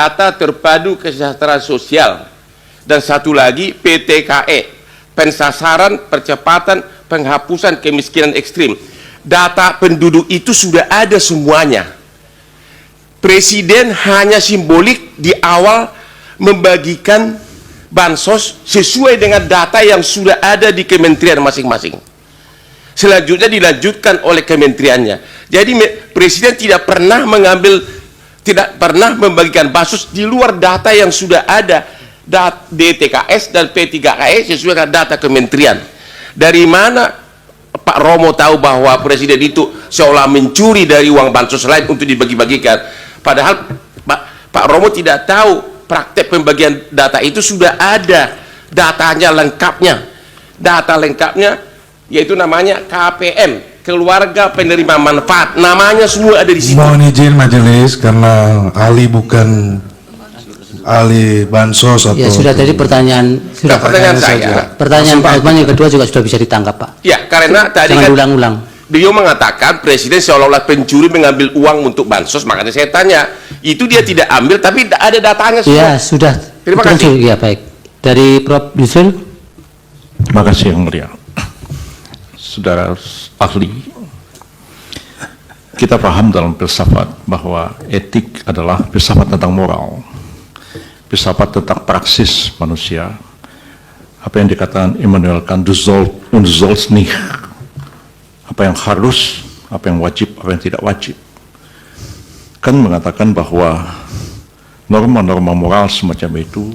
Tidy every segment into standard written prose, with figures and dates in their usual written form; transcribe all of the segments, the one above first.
data terpadu kesejahteraan sosial, dan satu lagi PTKE, pensasaran percepatan penghapusan kemiskinan ekstrim. Data penduduk itu sudah ada semuanya. Presiden hanya simbolik di awal membagikan bansos sesuai dengan data yang sudah ada di kementerian masing-masing. Selanjutnya dilanjutkan oleh kementeriannya. Jadi presiden tidak pernah membagikan bansos di luar data yang sudah ada, DTKS dan P3KE sesuai dengan data kementerian. Dari mana Pak Romo tahu bahwa presiden itu seolah mencuri dari uang bansos lain untuk dibagi-bagikan? Padahal Pak Romo tidak tahu praktek pembagian data itu sudah ada datanya lengkapnya. Data lengkapnya yaitu namanya KPM, keluarga penerima manfaat, namanya semua ada di situ. Mohon izin majelis, karena ahli bukan ahli bansos atau... Ya sudah, tadi pertanyaan saya. Pertanyaan Pak Hotman yang kedua juga sudah bisa ditangkap, Pak. Ya, karena tadi jangan kan ulang-ulang. beliau mengatakan presiden seolah-olah pencuri mengambil uang untuk bansos, makanya saya tanya, itu dia tidak ambil tapi ada datanya semua. Ya sudah. Terima kasih. Ya baik. Dari Prof. Yusril. Terima kasih yang mulia. Saudara ahli, kita paham dalam filsafat bahwa etik adalah filsafat tentang moral, filsafat tentang praksis manusia. Apa yang dikatakan Immanuel Kant, du sollst nicht, apa yang harus, apa yang wajib, apa yang tidak wajib. Kan mengatakan bahwa norma-norma moral semacam itu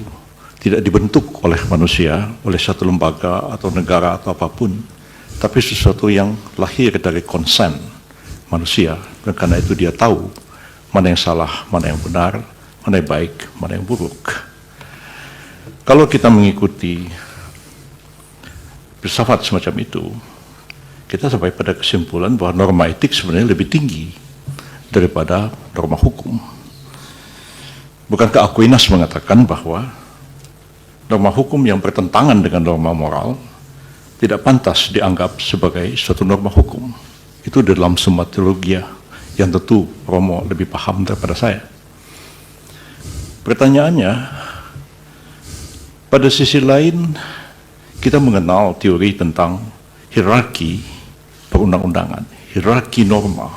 tidak dibentuk oleh manusia, oleh satu lembaga atau negara atau apapun, tapi sesuatu yang lahir dari konsen manusia, dan karena itu dia tahu mana yang salah, mana yang benar, mana yang baik, mana yang buruk. Kalau kita mengikuti filsafat semacam itu, kita sampai pada kesimpulan bahwa norma etik sebenarnya lebih tinggi daripada norma hukum. Bukankah Aquinas mengatakan bahwa norma hukum yang bertentangan dengan norma moral tidak pantas dianggap sebagai suatu norma hukum? Itu dalam Summa Theologia yang tentu Romo lebih paham daripada saya. Pertanyaannya, pada sisi lain kita mengenal teori tentang hierarki perundang-undangan, hierarki norma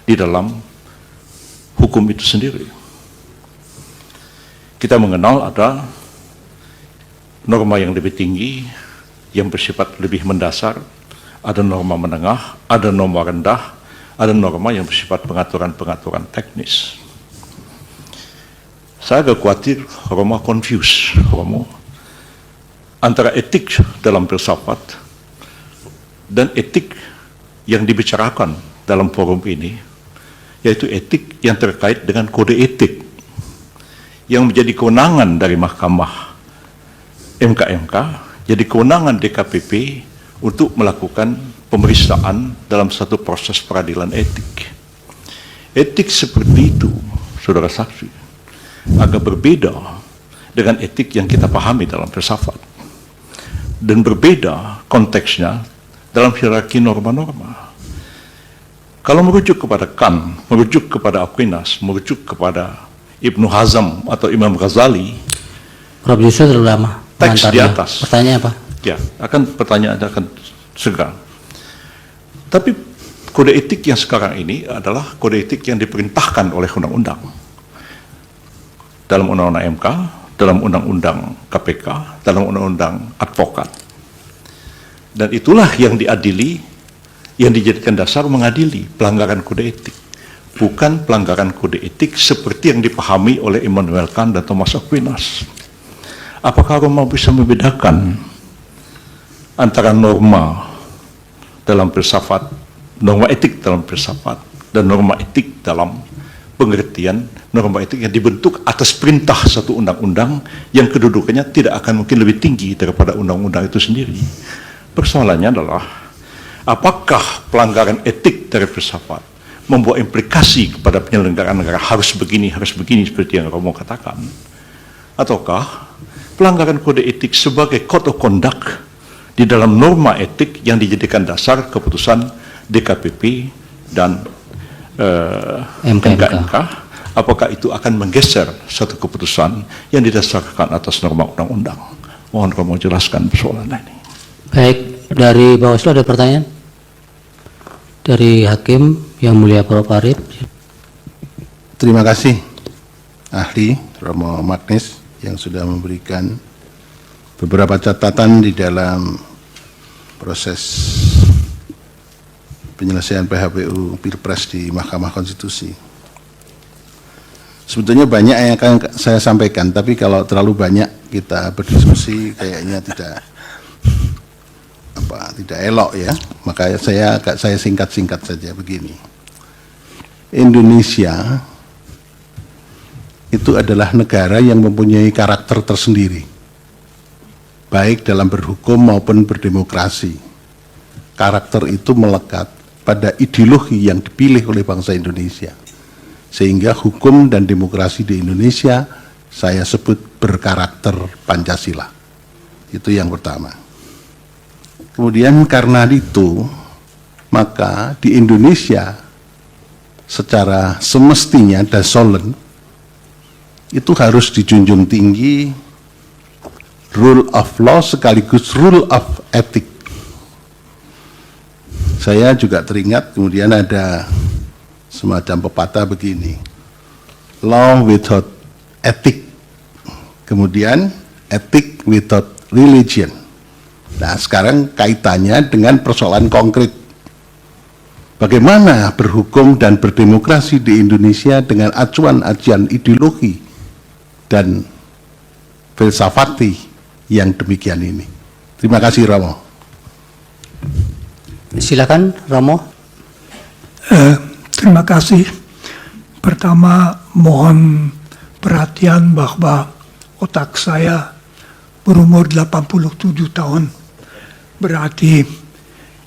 di dalam hukum itu sendiri. Kita mengenal ada norma yang lebih tinggi, yang bersifat lebih mendasar, ada norma menengah, ada norma rendah, ada norma yang bersifat pengaturan-pengaturan teknis. Saya agak khawatir Romo confuse, antara etik dalam filsafat dan etik yang dibicarakan dalam forum ini, yaitu etik yang terkait dengan kode etik yang menjadi kewenangan dari Mahkamah MK, jadi kewenangan DKPP untuk melakukan pemeriksaan dalam satu proses peradilan etik. Etik seperti itu, saudara saksi, agak berbeda dengan etik yang kita pahami dalam filsafat, dan berbeda konteksnya dalam hierarki norma-norma. Kalau merujuk kepada Kant, merujuk kepada Aquinas, merujuk kepada Ibnu Hazm atau Imam Ghazali, Prof. Yusril terlalu lama. teks di atas. Pertanyaan apa? Ya, pertanyaan akan segera. Tapi kode etik yang sekarang ini adalah kode etik yang diperintahkan oleh undang-undang. Dalam undang-undang MK, dalam undang-undang KPK, dalam undang-undang advokat. Dan itulah yang diadili, yang dijadikan dasar mengadili pelanggaran kode etik. Bukan pelanggaran kode etik seperti yang dipahami oleh Immanuel Kant dan Thomas Aquinas. Apakah Romo bisa membedakan antara norma dalam filsafat, norma etik dalam filsafat, dan norma etik dalam pengertian norma etik yang dibentuk atas perintah satu undang-undang yang kedudukannya tidak akan mungkin lebih tinggi daripada undang-undang itu sendiri? Persoalannya adalah, apakah pelanggaran etik dari filsafat membawa implikasi kepada penyelenggaraan negara harus begini seperti yang Romo katakan, ataukah pelanggaran kode etik sebagai code of conduct di dalam norma etik yang dijadikan dasar keputusan DKPP dan MK apakah itu akan menggeser satu keputusan yang didasarkan atas norma undang-undang? Mohon Romo jelaskan persoalan ini. Baik, dari Bawaslu ada pertanyaan? Dari Hakim yang mulia Prof. Arief. Terima kasih ahli Romo Magnis yang sudah memberikan beberapa catatan di dalam proses penyelesaian PHPU Pilpres di Mahkamah Konstitusi. Sebetulnya banyak yang akan saya sampaikan, tapi kalau terlalu banyak kita berdiskusi kayaknya tidak elok ya. Maka saya singkat-singkat saja begini. Indonesia itu adalah negara yang mempunyai karakter tersendiri, baik dalam berhukum maupun berdemokrasi. Karakter itu melekat pada ideologi yang dipilih oleh bangsa Indonesia. Sehingga hukum dan demokrasi di Indonesia saya sebut berkarakter Pancasila. Itu yang pertama. Kemudian karena itu, maka di Indonesia secara semestinya dasolen itu harus dijunjung tinggi rule of law sekaligus rule of ethics. Saya juga teringat kemudian ada semacam pepatah begini, law without ethic, kemudian ethic without religion. Nah sekarang kaitannya dengan persoalan konkret. Bagaimana berhukum dan berdemokrasi di Indonesia dengan acuan-acuan ideologi dan filsafati yang demikian ini. Terima kasih Romo. Silakan Romo. Terima kasih. Pertama, mohon perhatian bahwa otak saya berumur 87 tahun. Berarti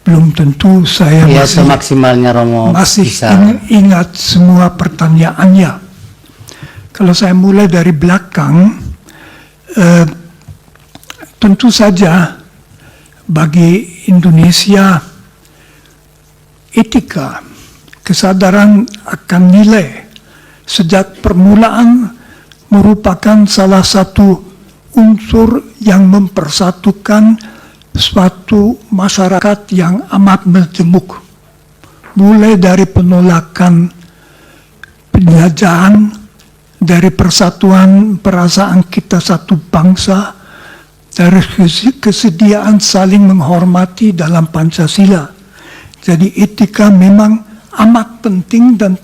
belum tentu saya Ya, masih semaksimalnya Romo masih bisa. ingat semua pertanyaannya. Kalau saya mulai dari belakang, tentu saja bagi Indonesia etika, kesadaran akan nilai sejak permulaan merupakan salah satu unsur yang mempersatukan suatu masyarakat yang amat majemuk, mulai dari penolakan penjajahan, dari persatuan perasaan kita satu bangsa, dari kesediaan saling menghormati dalam Pancasila. Jadi etika memang amat penting dan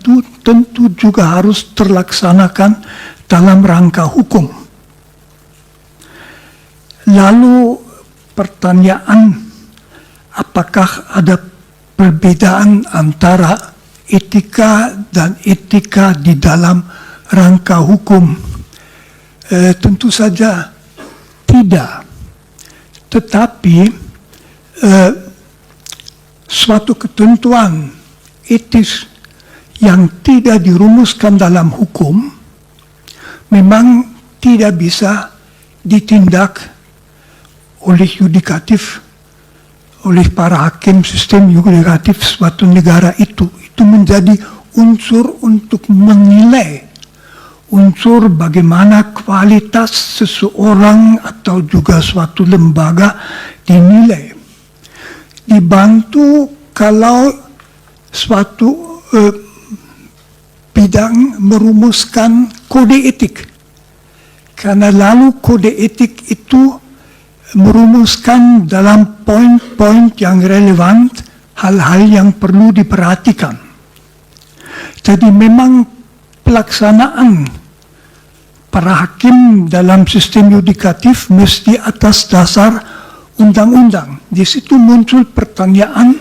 tentu juga harus terlaksanakan dalam rangka hukum. Lalu pertanyaan, apakah ada perbedaan antara etika dan etika di dalam rangka hukum? Tentu saja tidak. Tetapi suatu ketentuan etis yang tidak dirumuskan dalam hukum memang tidak bisa ditindak oleh yudikatif, oleh para hakim sistem yudikatif suatu negara itu. Itu menjadi unsur untuk menilai, unsur bagaimana kualitas seseorang atau juga suatu lembaga dinilai. Dibantu kalau suatu bidang merumuskan kode etik. Karena lalu kode etik itu merumuskan dalam poin-poin yang relevan hal-hal yang perlu diperhatikan. Jadi memang pelaksanaan para hakim dalam sistem yudikatif mesti atas dasar undang-undang. Di situ muncul pertanyaan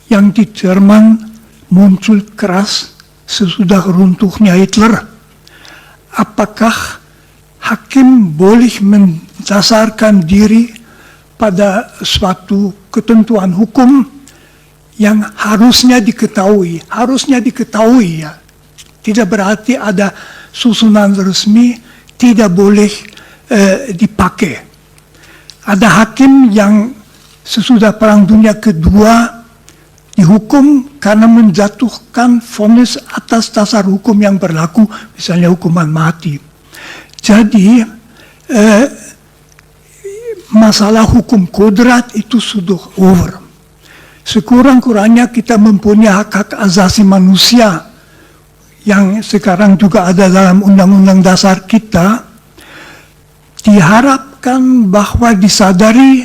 yang di Jerman muncul keras sesudah runtuhnya Hitler. Apakah hakim boleh mendasarkan diri pada suatu ketentuan hukum yang harusnya diketahui ya. Tidak berarti ada susunan resmi tidak boleh dipakai. Ada hakim yang sesudah Perang Dunia Kedua dihukum karena menjatuhkan vonis atas dasar hukum yang berlaku, misalnya hukuman mati. Jadi masalah hukum kodrat itu sudah over. Sekurang-kurangnya kita mempunyai hak asasi manusia yang sekarang juga ada dalam Undang-Undang Dasar kita. Diharapkan bahwa disadari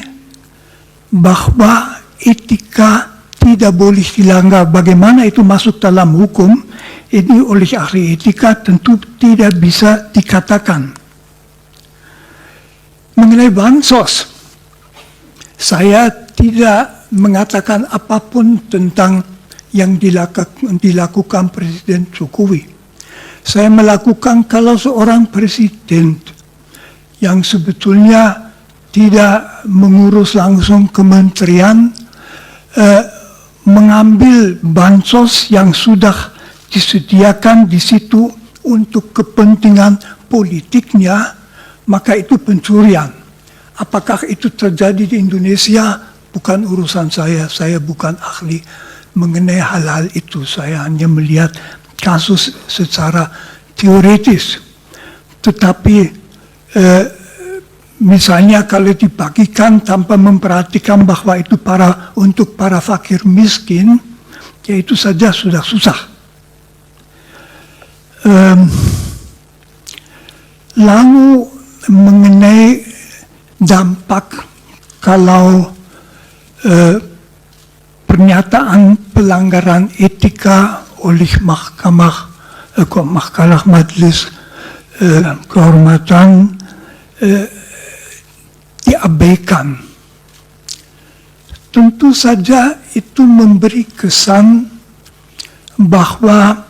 bahwa etika tidak boleh dilanggar. Bagaimana itu masuk dalam hukum, ini oleh ahli etika tentu tidak bisa dikatakan. Mengenai bansos, saya tidak mengatakan apapun tentang yang dilakukan Presiden Jokowi. Saya melakukan kalau seorang presiden yang sebetulnya tidak mengurus langsung kementerian, mengambil bansos yang sudah disediakan di situ untuk kepentingan politiknya, maka itu pencurian. Apakah itu terjadi di Indonesia? Bukan urusan saya bukan ahli mengenai hal-hal itu. Saya hanya melihat kasus secara teoritis. Tetapi misalnya kalau dibagikan tanpa memperhatikan bahwa itu untuk para fakir miskin, ya itu saja sudah susah. Lalu mengenai dampak kalau pernyataan pelanggaran etika oleh Mahkamah Majelis Kehormatan diabaikan. Tentu saja itu memberi kesan bahwa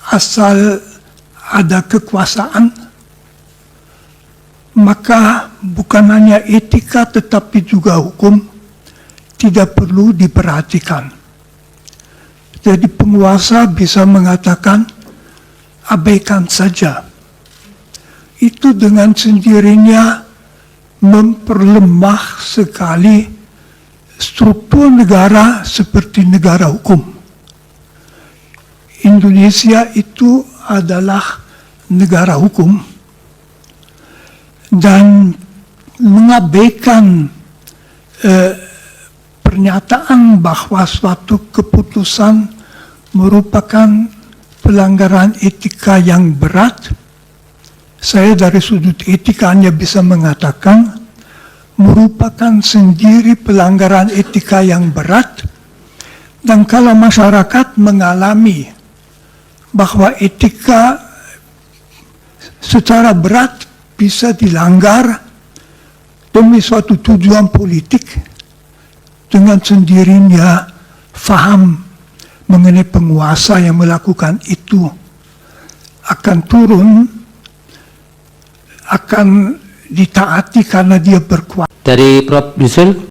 asal ada kekuasaan, maka bukan hanya etika tetapi juga hukum tidak perlu diperhatikan. Jadi penguasa bisa mengatakan abaikan saja. Itu dengan sendirinya memperlemah sekali struktur negara seperti negara hukum. Indonesia itu adalah negara hukum dan mengabaikan pernyataan bahwa suatu keputusan merupakan pelanggaran etika yang berat. Saya dari sudut etika hanya bisa mengatakan merupakan sendiri pelanggaran etika yang berat, dan kalau masyarakat mengalami bahwa etika secara berat bisa dilanggar demi suatu tujuan politik, dengan sendirinya faham mengenai penguasa yang melakukan itu akan turun, akan ditaati karena dia berkuasa. Dari Prof. Yusril.